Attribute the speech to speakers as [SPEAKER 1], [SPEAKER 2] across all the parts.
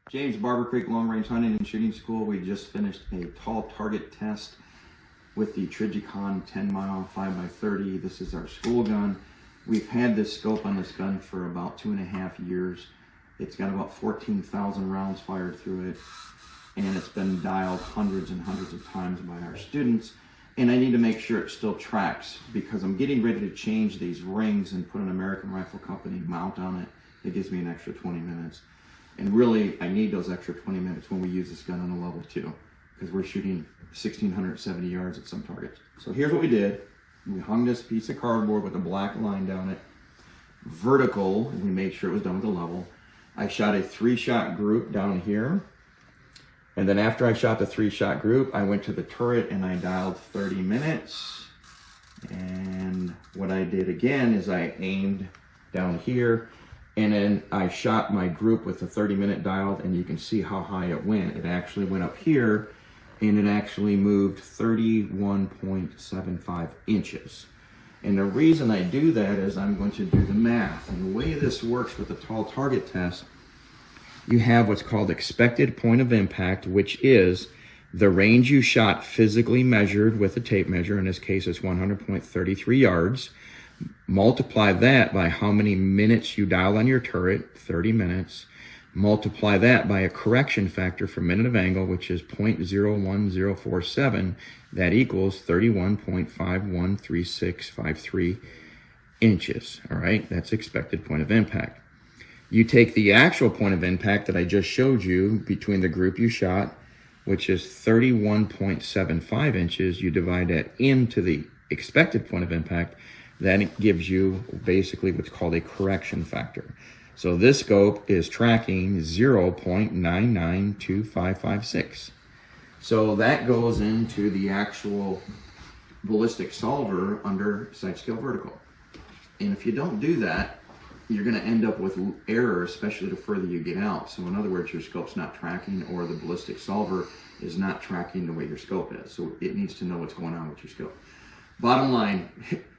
[SPEAKER 1] James, Barber Creek Long Range Hunting and Shooting School. We just finished a tall target test with the Trijicon 10 mile 5x30. This is our school gun. We've had this scope on this gun for about 2.5 years. It's got about 14,000 rounds fired through it, and it's been dialed hundreds and hundreds of times by our students. And I need to make sure it still tracks because I'm getting ready to change these rings and put an American Rifle Company mount on it. It gives me an extra 20 minutes. And really, I need those extra 20 minutes when we use this gun on a level 2 because we're shooting 1,670 yards at some targets. So here's what we did. We hung this piece of cardboard with a black line down it, vertical, and we made sure it was done with a level. I shot a 3-shot group down here. And then after I shot the 3-shot group, I went to the turret and I dialed 30 minutes. And what I did again is I aimed down here, and then I shot my group with the 30-minute dialed, and you can see how high it went. It actually went up here, and it actually moved 31.75 inches. And the reason I do that is I'm going to do the math. And the way this works with the tall target test, you have what's called expected point of impact, which is the range you shot physically measured with a tape measure. In this case, it's 100.33 yards. Multiply that by how many minutes you dialed on your turret, 30 minutes. Multiply that by a correction factor for minute of angle, which is 0.01047. That equals 31.513653 inches. All right, that's expected point of impact. You take the actual point of impact that I just showed you between the group you shot, which is 31.75 inches. You divide that into the expected point of impact. Then it gives you basically what's called a correction factor. So this scope is tracking 0.992556. So that goes into the actual ballistic solver under sight scale vertical. And if you don't do that, you're going to end up with error, especially the further you get out. So in other words, your scope's not tracking, or the ballistic solver is not tracking the way your scope is. So it needs to know what's going on with your scope. Bottom line,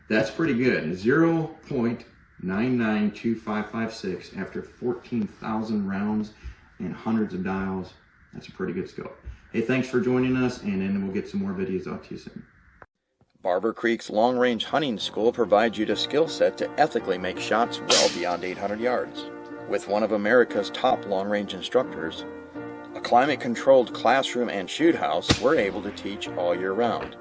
[SPEAKER 1] that's pretty good. 0.992556 after 14,000 rounds and hundreds of dials. That's a pretty good scope. Hey, thanks for joining us, and then we'll get some more videos out to you soon. Barber Creek's Long Range Hunting School provides you the skill set to ethically make shots well beyond 800 yards. With one of America's top long-range instructors, a climate-controlled classroom and shoot house, we're able to teach all year round.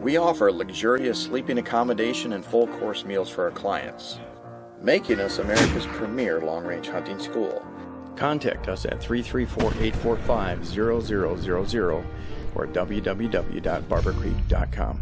[SPEAKER 1] We offer luxurious sleeping accommodation and full-course meals for our clients, making us America's premier long-range hunting school. Contact us at 334-845-0000 or www.barbercreek.com.